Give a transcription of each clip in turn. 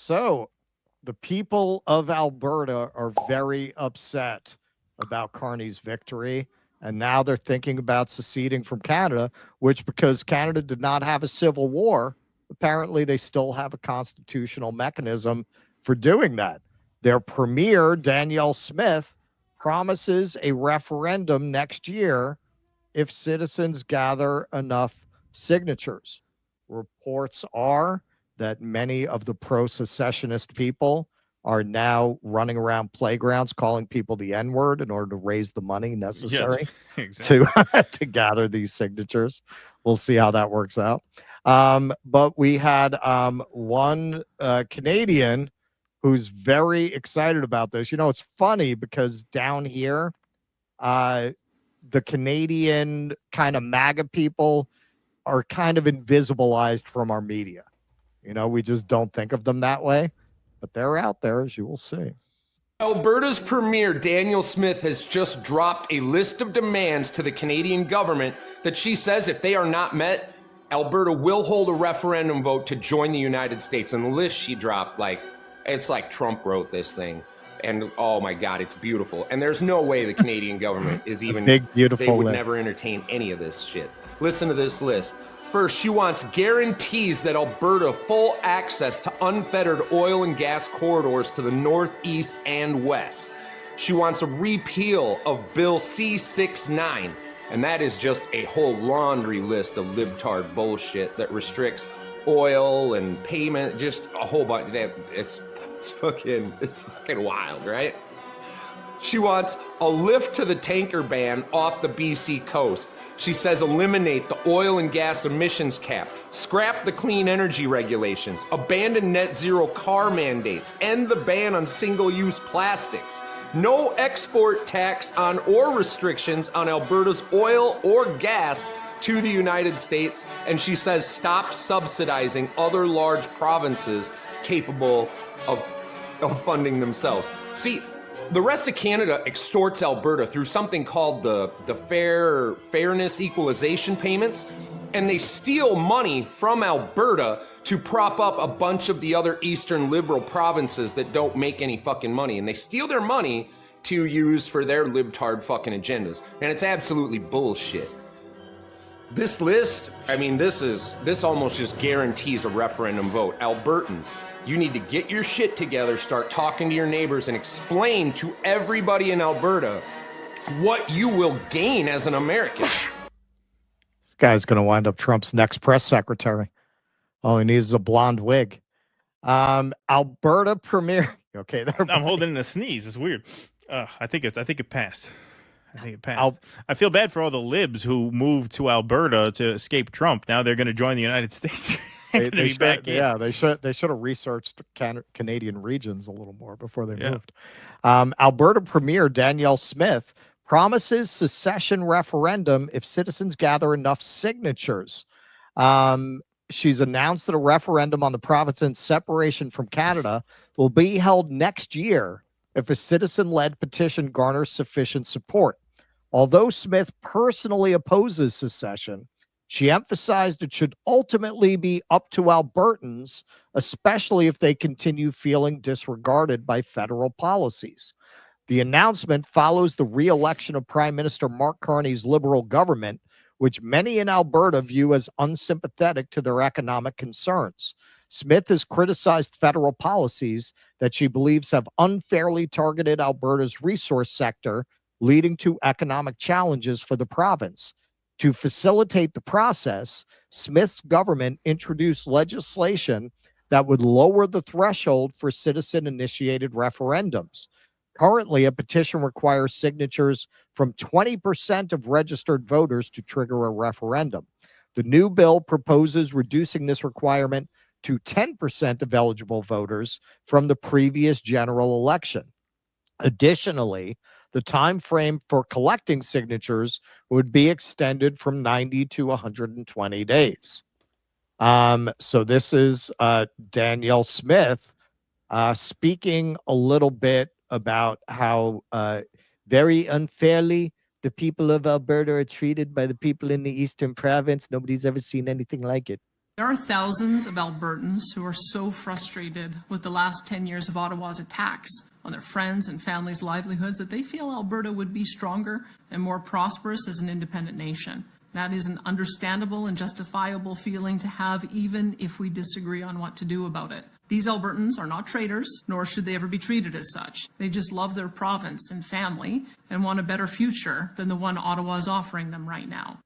So the people of Alberta are very upset about Carney's victory. And now they're thinking about seceding from Canada, which, because Canada did not have a civil war, apparently they still have a constitutional mechanism for doing that. Their premier, Danielle Smith, promises a referendum next year if citizens gather enough signatures. Reports are that many of the pro-secessionist people are now running around playgrounds calling people the N-word in order to raise the money necessary exactly. to gather these signatures. We'll see how that works out. But we had one Canadian who's very excited about this. It's funny because down here, the Canadian kind of MAGA people are kind of invisibilized from our media. We just don't think of them that way, but they're out there, as you will see. Alberta's Premier, Danielle Smith, has just dropped a list of demands to the Canadian government that she says if they are not met, Alberta will hold a referendum vote to join the United States. And the list she dropped, it's like Trump wrote this thing. And oh my God, it's beautiful. And there's no way the Canadian government is even, big, beautiful they would list. never entertain any of this shit. Listen to this list. First, she wants guarantees that Alberta full access to unfettered oil and gas corridors to the northeast and west. She wants a repeal of Bill C-69, and that is just a whole laundry list of libtard bullshit that restricts oil and payment, just a whole bunch. It's fucking wild, right? She wants a lift to the tanker ban off the BC coast. She says eliminate the oil and gas emissions cap, scrap the clean energy regulations, abandon net zero car mandates, end the ban on single-use plastics, no export tax on or restrictions on Alberta's oil or gas to the United States, and she says stop subsidizing other large provinces capable of funding themselves. See, the rest of Canada extorts Alberta through something called the fairness equalization payments, and they steal money from Alberta to prop up a bunch of the other eastern liberal provinces that don't make any fucking money, and they steal their money to use for their libtard fucking agendas, and it's absolutely bullshit. This list, this almost just guarantees a referendum vote. Albertans, you need to get your shit together, start talking to your neighbors, and explain to everybody in Alberta what you will gain as an American. This guy's going to wind up Trump's next press secretary. All he needs is a blonde wig. Alberta Premier. Okay, I'm holding in a sneeze. It's weird. I think it passed. I feel bad for all the libs who moved to Alberta to escape Trump. Now they're going to join the United States. They should have researched Canadian regions a little more before they moved. Alberta Premier Danielle Smith promises secession referendum if citizens gather enough signatures. She's announced that a referendum on the province's separation from Canada will be held next year if a citizen-led petition garners sufficient support. Although Smith personally opposes secession, she emphasized it should ultimately be up to Albertans, especially if they continue feeling disregarded by federal policies. The announcement follows the re-election of Prime Minister Mark Carney's Liberal government, which many in Alberta view as unsympathetic to their economic concerns. Smith has criticized federal policies that she believes have unfairly targeted Alberta's resource sector, leading to economic challenges for the province. To facilitate the process, Smith's government introduced legislation that would lower the threshold for citizen-initiated referendums. Currently, a petition requires signatures from 20% of registered voters to trigger a referendum. The new bill proposes reducing this requirement to 10% of eligible voters from the previous general election. Additionally, the time frame for collecting signatures would be extended from 90 to 120 days. So this is Danielle Smith speaking a little bit about how very unfairly the people of Alberta are treated by the people in the Eastern Province. Nobody's ever seen anything like it. There are thousands of Albertans who are so frustrated with the last 10 years of Ottawa's attacks on their friends' and families' livelihoods that they feel Alberta would be stronger and more prosperous as an independent nation. That is an understandable and justifiable feeling to have, even if we disagree on what to do about it. These Albertans are not traitors, nor should they ever be treated as such. They just love their province and family and want a better future than the one Ottawa is offering them right now.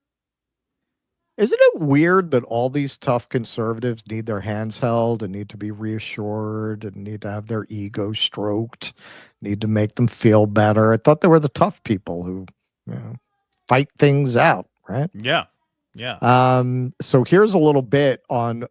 Isn't it weird that all these tough conservatives need their hands held and need to be reassured and need to have their ego stroked, need to make them feel better? I thought they were the tough people who, fight things out, right? Yeah. Yeah. So here's a little bit on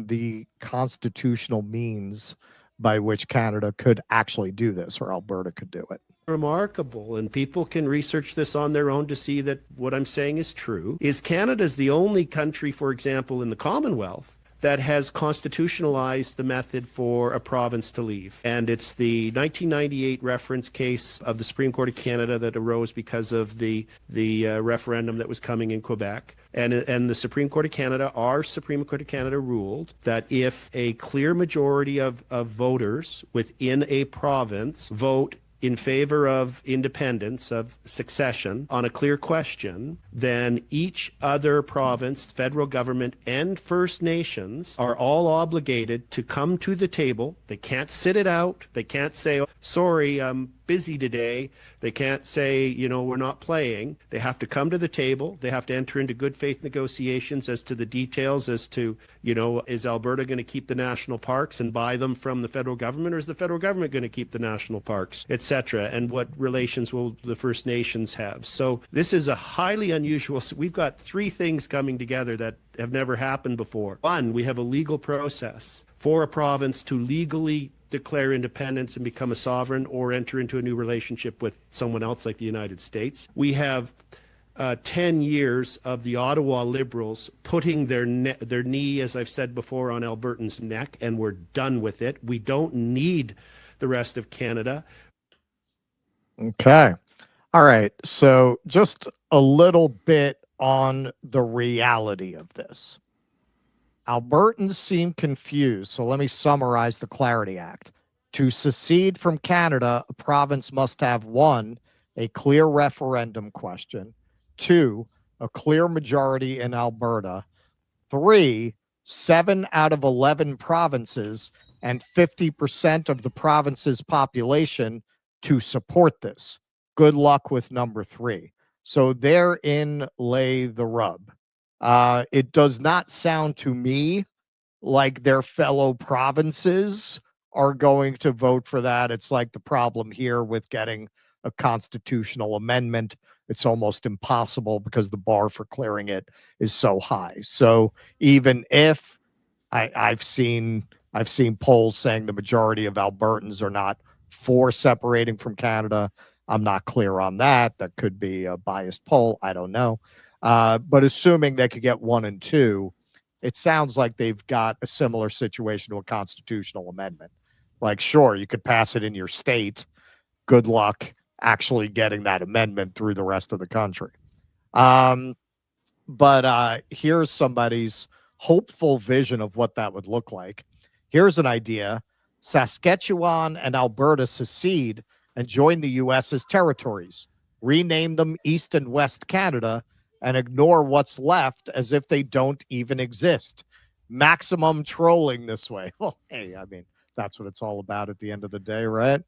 the constitutional means by which Canada could actually do this, or Alberta could do it. Remarkable, and people can research this on their own to see that what I'm saying is true, is Canada's the only country, for example, in the Commonwealth that has constitutionalized the method for a province to leave. And it's the 1998 reference case of the Supreme Court of Canada that arose because of the referendum that was coming in Quebec. And the Supreme Court of Canada, our Supreme Court of Canada, ruled that if a clear majority of voters within a province vote in favor of independence, of secession, on a clear question, then each other province, federal government, and First Nations are all obligated to come to the table. They can't sit it out. They can't say, oh, sorry, I'm busy today. They can't say, we're not playing. They have to come to the table. They have to enter into good faith negotiations as to the details as to, is Alberta going to keep the national parks and buy them from the federal government, or is the federal government going to keep the national parks, etc., and what relations will the First Nations have? So this is a highly unusual. We've got three things coming together that have never happened before. One, we have a legal process for a province to legally declare independence and become a sovereign or enter into a new relationship with someone else like the United States. We have 10 years of the Ottawa Liberals putting their knee, as I've said before, on Albertans' neck, and we're done with it. We don't need the rest of Canada. Okay. All right. So just a little bit on the reality of this. Albertans seem confused, so let me summarize the Clarity Act. To secede from Canada, a province must have 1, a clear referendum question, 2, a clear majority in Alberta, 3, 7 out of 11 provinces and 50% of the province's population to support this. Good luck with number 3. So therein lay the rub. It does not sound to me like their fellow provinces are going to vote for that. It's like the problem here with getting a constitutional amendment. It's almost impossible because the bar for clearing it is so high. So even if I've seen polls saying the majority of Albertans are not for separating from Canada, I'm not clear on that. That could be a biased poll. I don't know. But assuming they could get 1 and 2, it sounds like they've got a similar situation to a constitutional amendment. Like, sure, you could pass it in your state. Good luck actually getting that amendment through the rest of the country. But here's somebody's hopeful vision of what that would look like. Here's an idea. Saskatchewan and Alberta secede and join the U.S. as territories. Rename them East and West Canada and ignore what's left as if they don't even exist. Maximum trolling this way. Well, hey, I mean, that's what it's all about at the end of the day, right?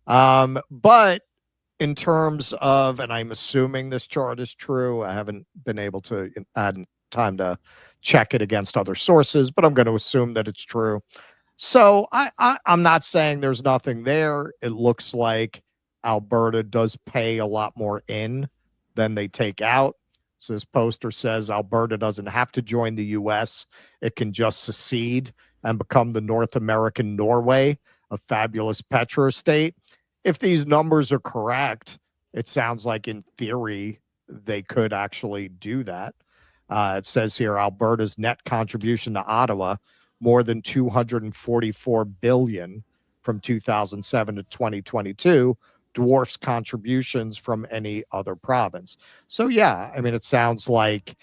But in terms of, and I'm assuming this chart is true, I haven't been able to add time to check it against other sources, but I'm going to assume that it's true. So I'm not saying there's nothing there. It looks like Alberta does pay a lot more in than they take out. So this poster says Alberta doesn't have to join the U.S. It can just secede and become the North American Norway, a fabulous petro-state. If these numbers are correct, it sounds like in theory they could actually do that. It says here Alberta's net contribution to Ottawa, more than $244 billion from 2007 to 2022, dwarfs contributions from any other province. So yeah, I mean, it sounds like,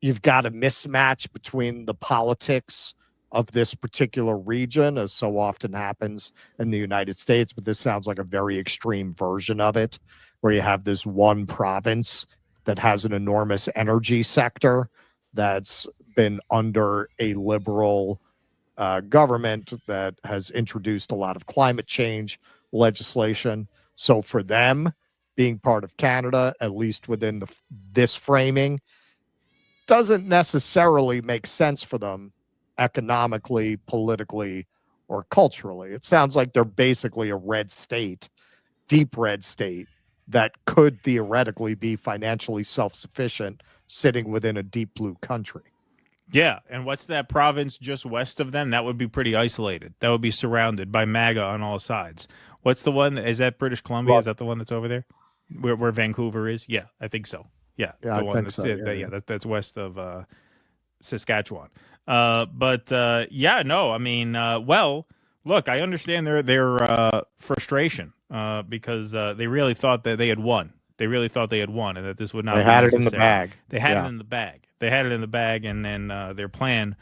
you've got a mismatch between the politics of this particular region, as so often happens in the United States, but this sounds like a very extreme version of it, where you have this one province that has an enormous energy sector that's been under a liberal government that has introduced a lot of climate change legislation. So for them, being part of Canada, at least within this framing, doesn't necessarily make sense for them economically, politically, or culturally. It sounds like they're basically a red state, deep red state, that could theoretically be financially self-sufficient sitting within a deep blue country. Yeah, and what's that province just west of them? That would be pretty isolated. That would be surrounded by MAGA on all sides. What's the one? Is that British Columbia? Is that the one that's over there? Where Vancouver is? Yeah, I think so. Yeah, yeah, the one think that's so. that's west of Saskatchewan. Yeah, no, I mean, well, look, I understand their frustration because they really thought that they had won. They really thought they had won, and that this would not. They be had necessary. it in the bag. They had it in the bag. They had it in the bag, and then their plan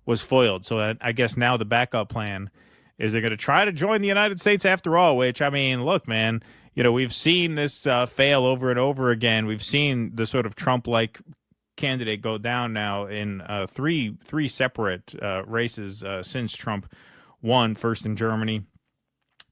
was foiled. So I guess now the backup plan is they're going to try to join the United States after all. Which, I mean, look, man, we've seen this fail over and over again. We've seen the sort of Trump-like candidate go down now in three separate races since Trump won, first in Germany,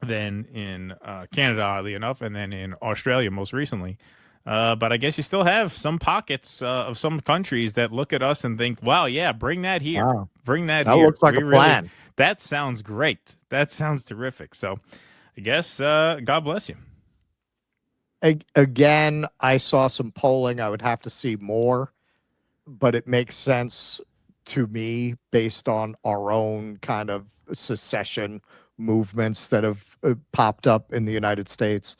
then in Canada, oddly enough, and then in Australia most recently. But I guess you still have some pockets of some countries that look at us and think, wow, yeah, bring that here. Wow. Bring that here. That looks like a plan. That sounds great. That sounds terrific. So I guess God bless you. Again, I saw some polling. I would have to see more, but it makes sense to me based on our own kind of secession movements that have popped up in the United States.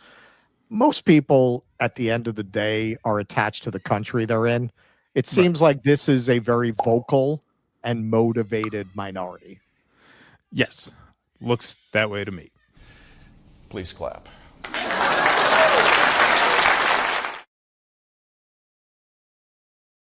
Most people at the end of the day are attached to the country they're in. It seems like this is a very vocal and motivated minority. Yes. Looks that way to me. Please clap.